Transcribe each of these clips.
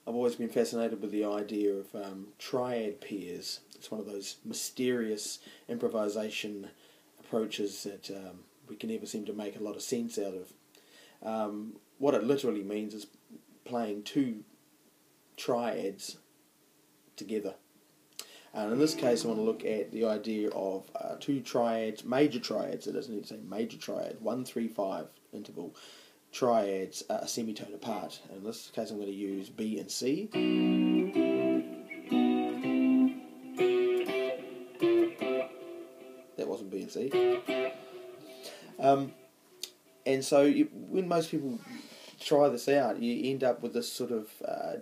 I've always been fascinated with the idea of triad pairs. It's one of those mysterious improvisation approaches that we can never seem to make a lot of sense out of. What it literally means is playing two triads together. And in this case I want to look at the idea of two triads, major triads, it doesn't need to say major triad, 1-3-5 interval triads a semitone apart. And in this case I'm going to use B and C. That wasn't B and C. And so when most people try this out, you end up with this sort of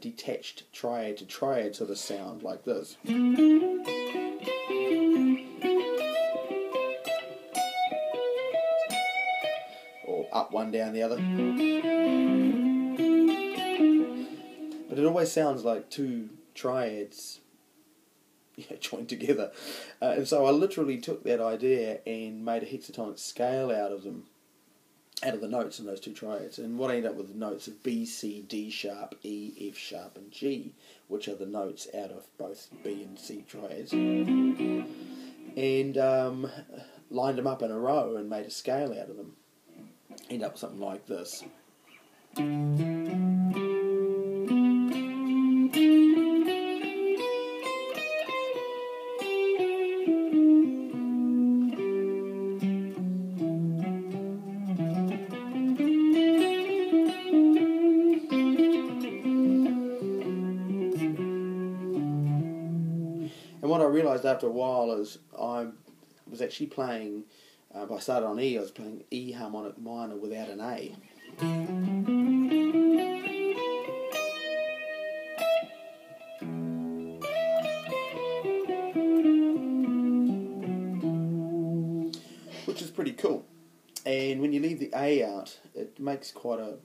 detached triad to triad sort of sound like this. Or up one, down the other. But it always sounds like two triads joined together. And so I literally took that idea and made a hexatonic scale out of them, out of the notes in those two triads. And what I ended up with the notes of B, C, D sharp, E, F sharp and G, which are the notes out of both B and C triads. And lined them up in a row and made a scale out of them. End up with something like this. And what I realised after a while is I was actually playing, if I started on E, I was playing E harmonic minor without an A. Which is pretty cool. And when you leave the A out, it makes quite a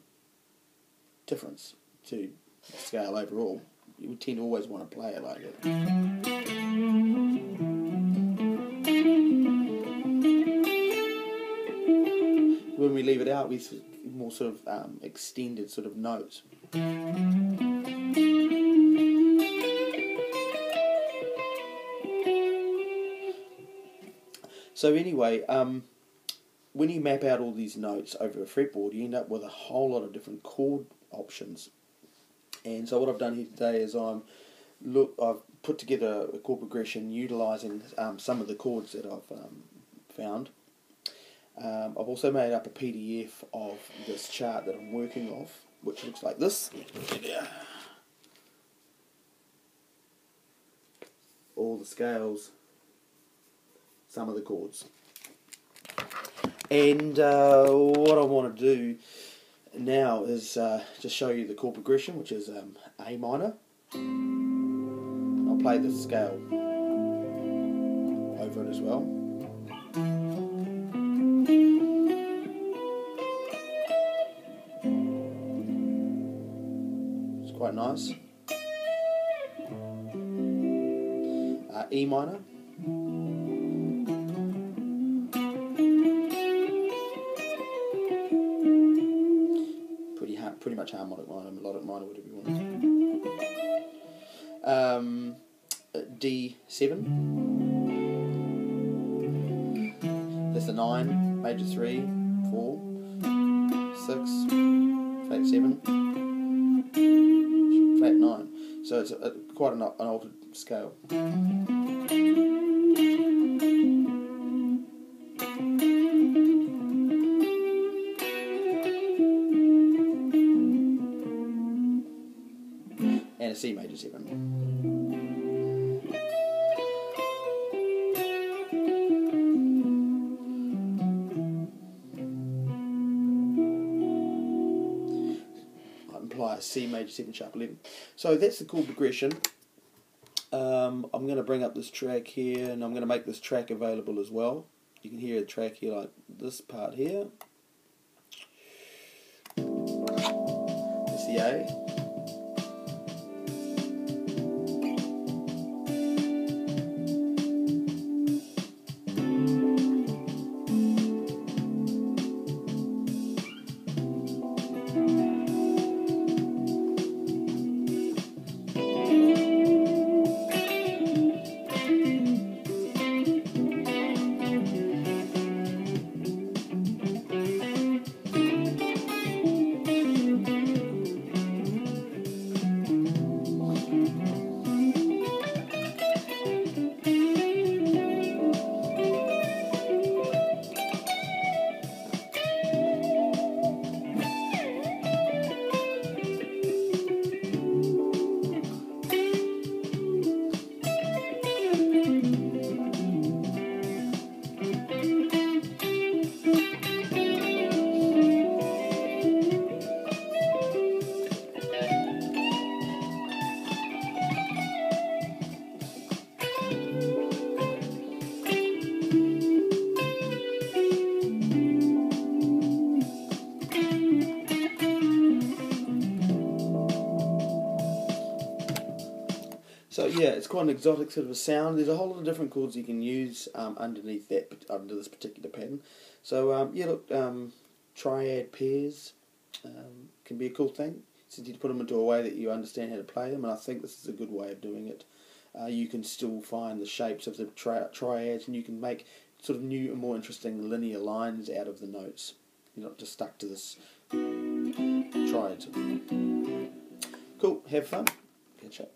difference to the scale overall. You would tend to always want to play it like it. When we leave it out, we more sort of extended sort of notes. So anyway, when you map out all these notes over a fretboard, you end up with a whole lot of different chord options. And so what I've done here today is I've put together a chord progression utilising some of the chords that I've found. I've also made up a PDF of this chart that I'm working off, which looks like this. All the scales, some of the chords. And what I want to do now is just show you the chord progression, which is A minor. I'll play the scale over it as well. It's quite nice. E minor. Pretty much harmonic minor, melodic minor, whatever you want. D7. That's the 9, major 3, 4, 6, flat 7, flat 9. So it's quite an altered scale. And a C major 7. I imply a C major 7 sharp 11. So that's the chord progression. I'm going to bring up this track here, and I'm going to make this track available as well. You can hear the track here, like this part here. That's the A. So yeah, it's quite an exotic sort of a sound. There's a whole lot of different chords you can use underneath that, under this particular pattern. So yeah, look, Triad Pairs can be a cool thing, since you put them into a way that you understand how to play them, and I think this is a good way of doing it. You can still find the shapes of the triads, and you can make sort of new and more interesting linear lines out of the notes. You're not just stuck to this triad. Cool, have fun, catch up.